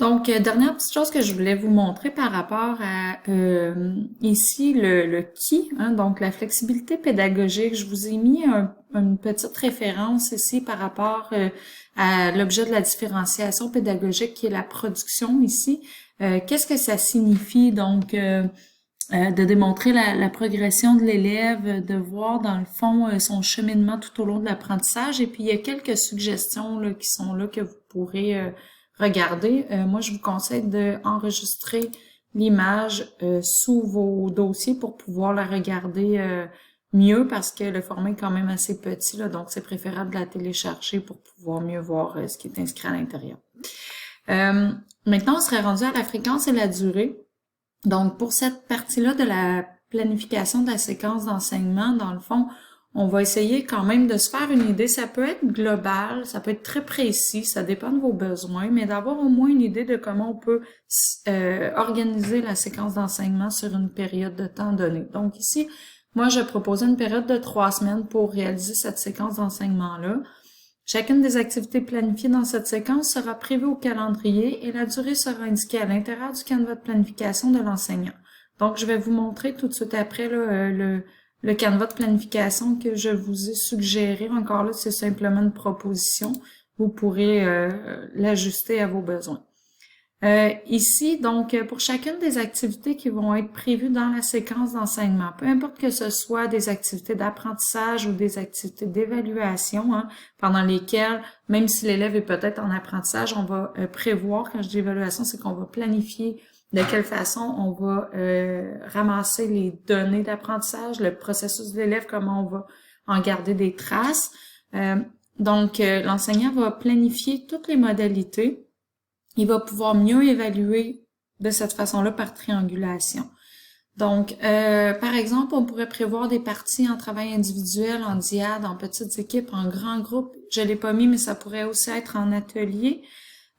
Donc, dernière petite chose que je voulais vous montrer par rapport à ici le qui, hein, donc la flexibilité pédagogique. Je vous ai mis une petite référence ici par rapport à l'objet de la différenciation pédagogique qui est la production ici. Qu'est-ce que ça signifie? Donc, de démontrer la progression de l'élève, de voir dans le fond son cheminement tout au long de l'apprentissage. Et puis, il y a quelques suggestions là, qui sont là que vous pourrez regarder. Moi, je vous conseille d'enregistrer l'image sous vos dossiers pour pouvoir la regarder mieux parce que le format est quand même assez petit, là, donc c'est préférable de la télécharger pour pouvoir mieux voir ce qui est inscrit à l'intérieur. Maintenant, on serait rendu à la fréquence et la durée. Donc, pour cette partie-là de la planification de la séquence d'enseignement, dans le fond, on va essayer quand même de se faire une idée. Ça peut être global, ça peut être très précis, ça dépend de vos besoins, mais d'avoir au moins une idée de comment on peut organiser la séquence d'enseignement sur une période de temps donnée. Donc ici, moi, je proposais une période de 3 semaines pour réaliser cette séquence d'enseignement-là. Chacune des activités planifiées dans cette séquence sera prévue au calendrier et la durée sera indiquée à l'intérieur du canevas de planification de l'enseignant. Donc, je vais vous montrer tout de suite après là, le canevas de planification que je vous ai suggéré. Encore là, c'est simplement une proposition. Vous pourrez l'ajuster à vos besoins. Ici, donc, pour chacune des activités qui vont être prévues dans la séquence d'enseignement, peu importe que ce soit des activités d'apprentissage ou des activités d'évaluation, hein, pendant lesquelles, même si l'élève est peut-être en apprentissage, on va prévoir, quand je dis évaluation, c'est qu'on va planifier de quelle façon on va ramasser les données d'apprentissage, le processus de l'élève, comment on va en garder des traces. Donc, l'enseignant va planifier toutes les modalités. Il va pouvoir mieux évaluer de cette façon-là par triangulation. Donc, par exemple, on pourrait prévoir des parties en travail individuel, en diade, en petites équipes, en grands groupes. Je l'ai pas mis, mais ça pourrait aussi être en atelier.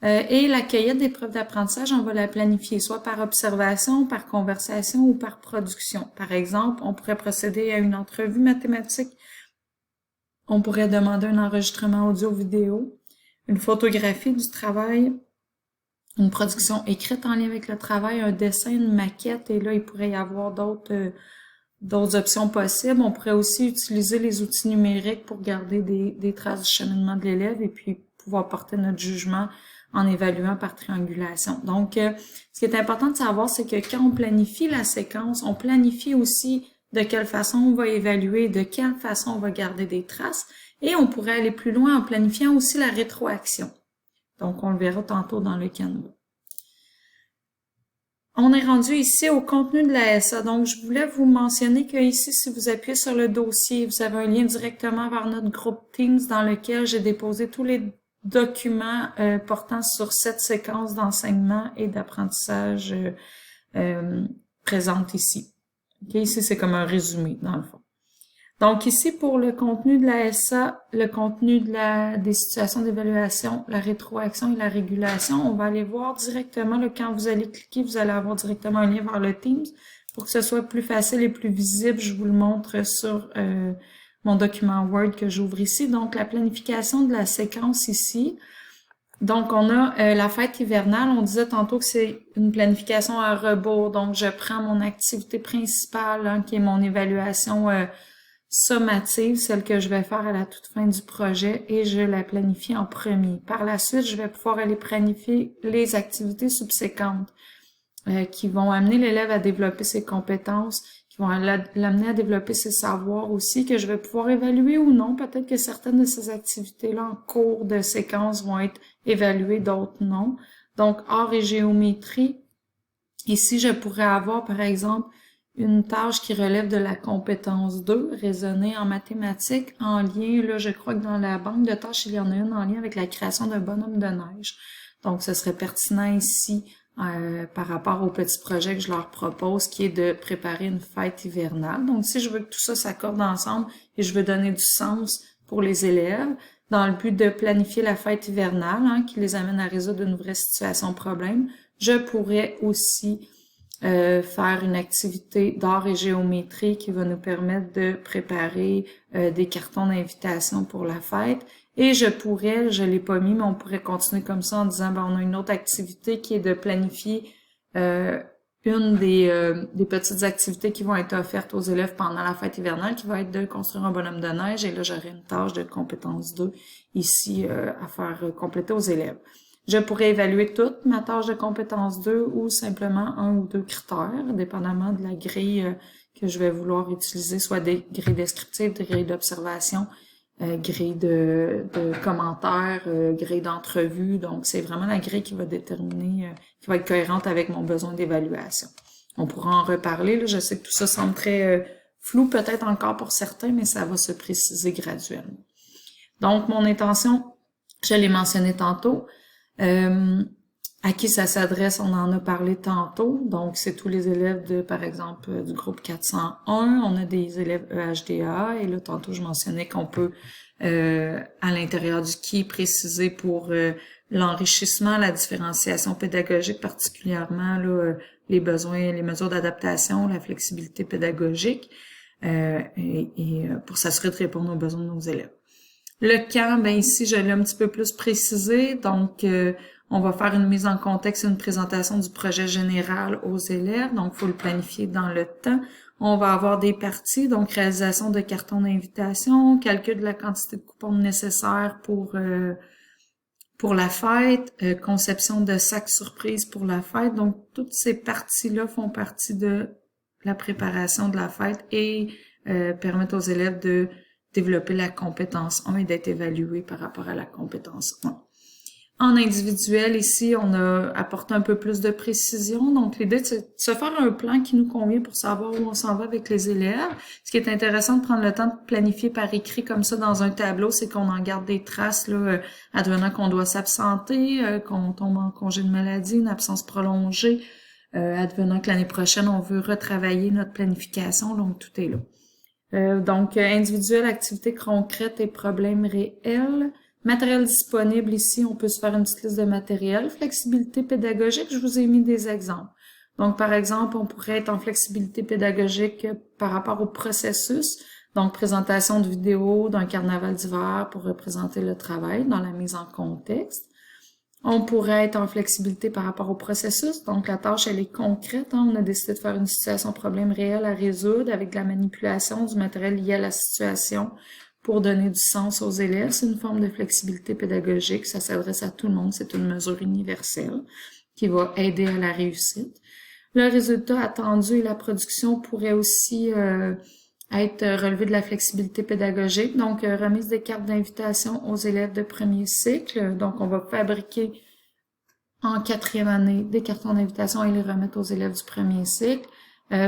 Et la cueillette des preuves d'apprentissage, on va la planifier soit par observation, par conversation ou par production. Par exemple, on pourrait procéder à une entrevue mathématique. On pourrait demander un enregistrement audio-vidéo, une photographie du travail, une production écrite en lien avec le travail, un dessin, une maquette, et là, il pourrait y avoir d'autres options possibles. On pourrait aussi utiliser les outils numériques pour garder des traces du cheminement de l'élève et puis pouvoir porter notre jugement en évaluant par triangulation. Donc, ce qui est important de savoir, c'est que quand on planifie la séquence, on planifie aussi de quelle façon on va évaluer, de quelle façon on va garder des traces, et on pourrait aller plus loin en planifiant aussi la rétroaction. Donc, on le verra tantôt dans le Canva. On est rendu ici au contenu de la SA. Donc, je voulais vous mentionner que ici, si vous appuyez sur le dossier, vous avez un lien directement vers notre groupe Teams dans lequel j'ai déposé tous les documents portant sur cette séquence d'enseignement et d'apprentissage présente ici. Okay? Ici, c'est comme un résumé, dans le fond. Donc ici, pour le contenu de la SA, le contenu des situations d'évaluation, la rétroaction et la régulation, on va aller voir directement, là, quand vous allez cliquer, vous allez avoir directement un lien vers le Teams. Pour que ce soit plus facile et plus visible, je vous le montre sur mon document Word que j'ouvre ici. Donc, la planification de la séquence ici. Donc, on a la fête hivernale. On disait tantôt que c'est une planification à rebours. Donc, je prends mon activité principale, hein, qui est mon évaluation sommative, celle que je vais faire à la toute fin du projet, et je la planifie en premier. Par la suite, je vais pouvoir aller planifier les activités subséquentes qui vont amener l'élève à développer ses compétences, qui vont l'amener à développer ses savoirs aussi, que je vais pouvoir évaluer ou non. Peut-être que certaines de ces activités-là en cours de séquence vont être évaluées, d'autres non. Donc, art et géométrie. Ici, je pourrais avoir, par exemple, une tâche qui relève de la compétence 2, raisonner en mathématiques, en lien, là, je crois que dans la banque de tâches, il y en a une en lien avec la création d'un bonhomme de neige. Donc, ce serait pertinent ici, par rapport au petit projet que je leur propose, qui est de préparer une fête hivernale. Donc, si je veux que tout ça s'accorde ensemble et je veux donner du sens pour les élèves, dans le but de planifier la fête hivernale, hein, qui les amène à résoudre une vraie situation problème, je pourrais aussi faire une activité d'art et géométrie qui va nous permettre de préparer des cartons d'invitation pour la fête Et je l'ai pas mis, mais on pourrait continuer comme ça en disant, ben, on a une autre activité qui est de planifier une des petites activités qui vont être offertes aux élèves pendant la fête hivernale, qui va être de construire un bonhomme de neige. Et là, j'aurai une tâche de compétence 2 ici à faire compléter aux élèves. Je pourrais évaluer toute ma tâche de compétence 2 ou simplement un ou deux critères, dépendamment de la grille que je vais vouloir utiliser, soit des grilles descriptives, des grilles d'observation, grille de commentaires, grille d'entrevue. Donc, c'est vraiment la grille qui va déterminer, qui va être cohérente avec mon besoin d'évaluation. On pourra en reparler. Là. Je sais que tout ça semble très flou, peut-être encore pour certains, mais ça va se préciser graduellement. Donc, mon intention, je l'ai mentionné tantôt. À qui ça s'adresse, on en a parlé tantôt. Donc, c'est tous les élèves de, par exemple, du groupe 401. On a des élèves EHDA. Et là, tantôt, je mentionnais qu'on peut, à l'intérieur du qui, préciser pour l'enrichissement, la différenciation pédagogique, particulièrement là, les besoins, les mesures d'adaptation, la flexibilité pédagogique, et pour s'assurer de répondre aux besoins de nos élèves. Le quand, ben ici, je l'ai un petit peu plus précisé. Donc, on va faire une mise en contexte, une présentation du projet général aux élèves. Donc, il faut le planifier dans le temps. On va avoir des parties, donc réalisation de cartons d'invitation, calcul de la quantité de coupons nécessaires pour la fête, conception de sacs surprises pour la fête. Donc, toutes ces parties-là font partie de la préparation de la fête et permettent aux élèves de développer la compétence 1 et d'être évalués par rapport à la compétence 1. En individuel, ici, on a apporté un peu plus de précision. Donc, l'idée, c'est de se faire un plan qui nous convient pour savoir où on s'en va avec les élèves. Ce qui est intéressant de prendre le temps de planifier par écrit comme ça dans un tableau, c'est qu'on en garde des traces, là, advenant qu'on doit s'absenter, qu'on tombe en congé de maladie, une absence prolongée, advenant que l'année prochaine, on veut retravailler notre planification. Donc, tout est là. Donc, individuel, activité concrète et problèmes réels. Matériel disponible, ici, on peut se faire une petite liste de matériel. Flexibilité pédagogique, je vous ai mis des exemples. Donc, par exemple, on pourrait être en flexibilité pédagogique par rapport au processus. Donc, présentation de vidéos d'un carnaval d'hiver pour représenter le travail dans la mise en contexte. On pourrait être en flexibilité par rapport au processus. Donc, la tâche, elle est concrète. On a décidé de faire une situation problème réel à résoudre avec de la manipulation du matériel lié à la situation pour donner du sens aux élèves. C'est une forme de flexibilité pédagogique. Ça s'adresse à tout le monde. C'est une mesure universelle qui va aider à la réussite. Le résultat attendu et la production pourraient aussi être relevé de la flexibilité pédagogique. Donc, remise des cartes d'invitation aux élèves de premier cycle. Donc, on va fabriquer en 4e année des cartons d'invitation et les remettre aux élèves du premier cycle.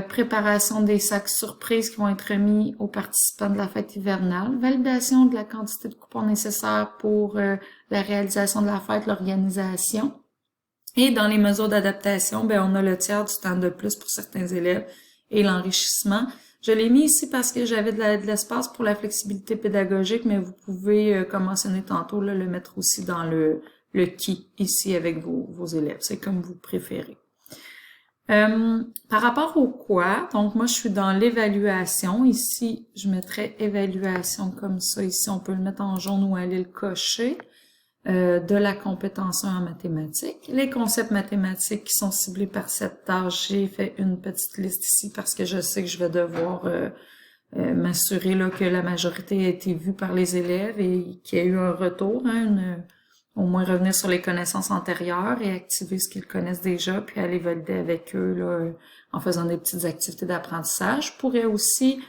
Préparation des sacs surprises qui vont être remis aux participants de la fête hivernale. Validation de la quantité de coupons nécessaires pour la réalisation de la fête, l'organisation. Et dans les mesures d'adaptation, ben on a le tiers du temps de plus pour certains élèves et l'enrichissement. Je l'ai mis ici parce que j'avais de l'espace pour la flexibilité pédagogique, mais vous pouvez, comme mentionné tantôt, là, le mettre aussi dans le qui ici avec vos élèves. C'est comme vous préférez. Par rapport au quoi, donc moi je suis dans l'évaluation. Ici, je mettrais évaluation comme ça. Ici, on peut le mettre en jaune ou aller le cocher. De la compétence 1 en mathématiques. Les concepts mathématiques qui sont ciblés par cette tâche, j'ai fait une petite liste ici parce que je sais que je vais devoir m'assurer là, que la majorité a été vue par les élèves et qu'il y a eu un retour, au moins revenir sur les connaissances antérieures et activer ce qu'ils connaissent déjà, puis aller valider avec eux là, en faisant des petites activités d'apprentissage. Je pourrais aussi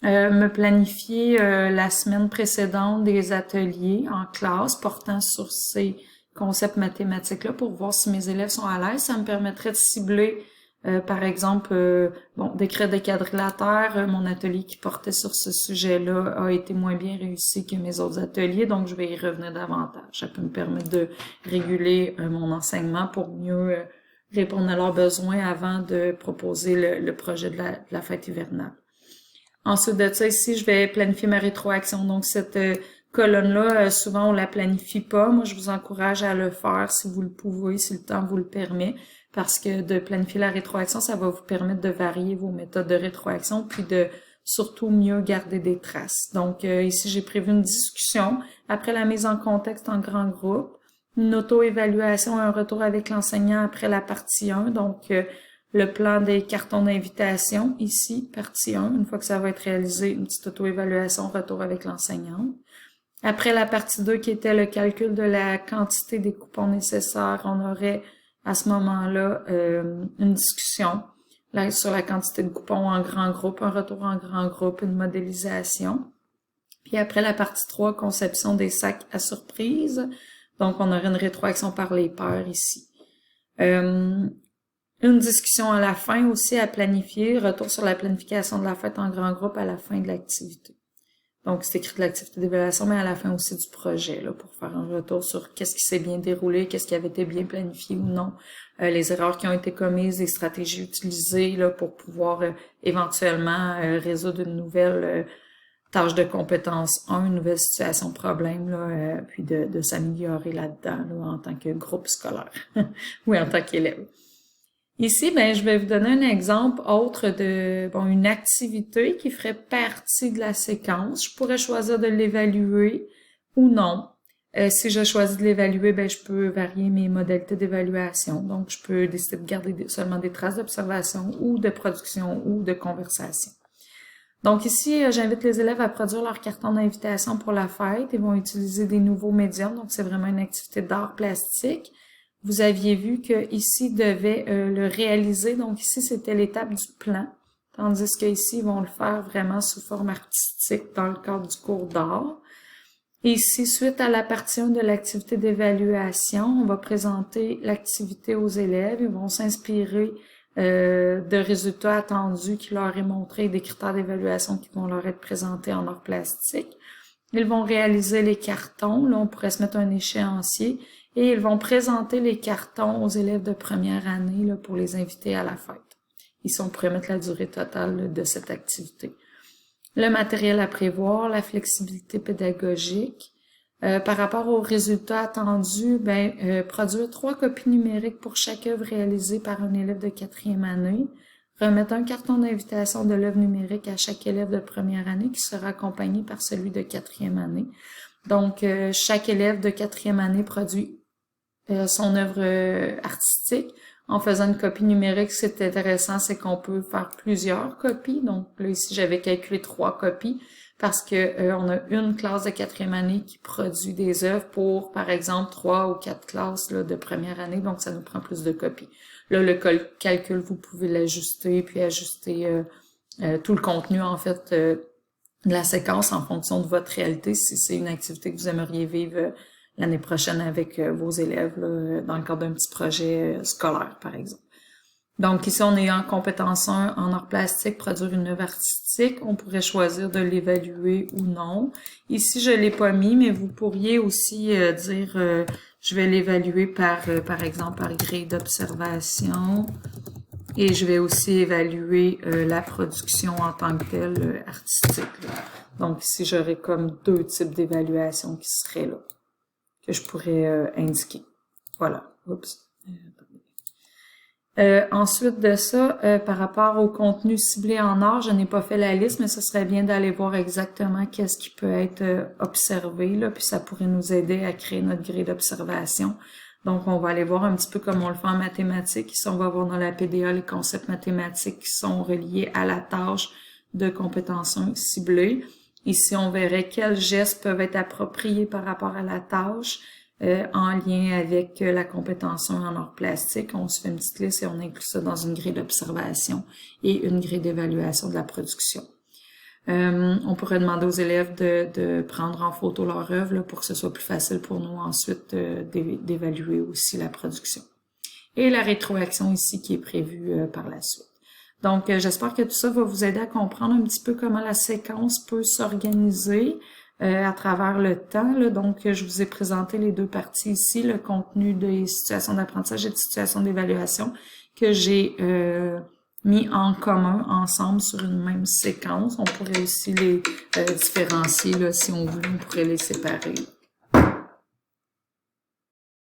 me planifier la semaine précédente des ateliers en classe portant sur ces concepts mathématiques-là pour voir si mes élèves sont à l'aise. Ça me permettrait de cibler, par exemple, d'écrire des quadrilatères. Mon atelier qui portait sur ce sujet-là a été moins bien réussi que mes autres ateliers, donc je vais y revenir davantage. Ça peut me permettre de réguler mon enseignement pour mieux répondre à leurs besoins avant de proposer le projet de la fête hivernale. Ensuite de ça, ici, je vais planifier ma rétroaction. Donc, cette colonne-là, souvent, on la planifie pas. Moi, je vous encourage à le faire si vous le pouvez, si le temps vous le permet, parce que de planifier la rétroaction, ça va vous permettre de varier vos méthodes de rétroaction, puis de surtout mieux garder des traces. Donc ici, j'ai prévu une discussion après la mise en contexte en grand groupe, une auto-évaluation et un retour avec l'enseignant après la partie 1, donc le plan des cartons d'invitation, ici, partie 1, une fois que ça va être réalisé, une petite auto-évaluation, retour avec l'enseignant. Après la partie 2, qui était le calcul de la quantité des coupons nécessaires, on aurait à ce moment-là une discussion sur la quantité de coupons en grand groupe, un retour en grand groupe, une modélisation. Puis après la partie 3, conception des sacs à surprise. Donc, on aurait une rétroaction par les pairs ici. Une discussion à la fin aussi à planifier, retour sur la planification de la fête en grand groupe à la fin de l'activité. Donc, c'est écrit de l'activité d'évaluation, mais à la fin aussi du projet, là, pour faire un retour sur qu'est-ce qui s'est bien déroulé, qu'est-ce qui avait été bien planifié ou non, les erreurs qui ont été commises, les stratégies utilisées là, pour pouvoir éventuellement résoudre une nouvelle tâche de compétence 1, une nouvelle situation problème, là, puis de s'améliorer là-dedans là, en tant que groupe scolaire ou en tant qu'élève. Ici, je vais vous donner un exemple autre de une activité qui ferait partie de la séquence. Je pourrais choisir de l'évaluer ou non. Si je choisis de l'évaluer, je peux varier mes modalités d'évaluation. Donc, je peux décider de garder seulement des traces d'observation ou de production ou de conversation. Donc ici, j'invite les élèves à produire leur carton d'invitation pour la fête. Ils vont utiliser des nouveaux médiums. Donc, c'est vraiment une activité d'art plastique. Vous aviez vu que ici devait le réaliser. Donc ici, c'était l'étape du plan. Tandis que ici, ils vont le faire vraiment sous forme artistique dans le cadre du cours d'art. Et ici, suite à la partie 1 de l'activité d'évaluation, on va présenter l'activité aux élèves. Ils vont s'inspirer de résultats attendus qui leur est montré, des critères d'évaluation qui vont leur être présentés en art plastique. Ils vont réaliser les cartons. Là, on pourrait se mettre un échéancier. Et ils vont présenter les cartons aux élèves de première année là, pour les inviter à la fête. Ici, on pourrait mettre la durée totale là, de cette activité. Le matériel à prévoir, la flexibilité pédagogique. Par rapport aux résultats attendus, produire 3 copies numériques pour chaque œuvre réalisée par un élève de 4e année. Remettre un carton d'invitation de l'œuvre numérique à chaque élève de première année qui sera accompagné par celui de 4e année. Donc, chaque élève de 4e année produit son œuvre artistique. En faisant une copie numérique, c'est intéressant, c'est qu'on peut faire plusieurs copies. Donc là, ici, j'avais calculé 3 copies parce que on a une classe de 4e année qui produit des œuvres pour, par exemple, 3 ou 4 classes là, de première année. Donc, ça nous prend plus de copies. Là, le calcul, vous pouvez l'ajuster, puis ajuster tout le contenu, en fait, de la séquence en fonction de votre réalité, si c'est une activité que vous aimeriez vivre l'année prochaine avec vos élèves, là, dans le cadre d'un petit projet scolaire, par exemple. Donc ici, on est en compétence 1 en art plastique, produire une œuvre artistique. On pourrait choisir de l'évaluer ou non. Ici, je l'ai pas mis, mais vous pourriez aussi dire je vais l'évaluer par exemple, par grille d'observation. Et je vais aussi évaluer la production en tant que telle artistique. Là. Donc ici, j'aurais comme 2 types d'évaluation qui seraient là, que je pourrais indiquer. Voilà. Oups. Ensuite de ça, par rapport au contenu ciblé en art, je n'ai pas fait la liste, mais ce serait bien d'aller voir exactement qu'est-ce qui peut être observé, là, puis ça pourrait nous aider à créer notre grille d'observation. Donc, on va aller voir un petit peu comme on le fait en mathématiques. Ici, on va voir dans la PDA les concepts mathématiques qui sont reliés à la tâche de compétence 1 ciblée. Ici, on verrait quels gestes peuvent être appropriés par rapport à la tâche en lien avec la compétence 1 en art plastique. On se fait une petite liste et on inclut ça dans une grille d'observation et une grille d'évaluation de la production. On pourrait demander aux élèves de prendre en photo leur œuvre là, pour que ce soit plus facile pour nous ensuite d'évaluer aussi la production. Et la rétroaction ici qui est prévue par la suite. Donc, j'espère que tout ça va vous aider à comprendre un petit peu comment la séquence peut s'organiser à travers le temps. Là. Donc, je vous ai présenté les 2 parties ici, le contenu des situations d'apprentissage et de situations d'évaluation que j'ai mis en commun ensemble sur une même séquence. On pourrait aussi les différencier, là, si on voulait, on pourrait les séparer.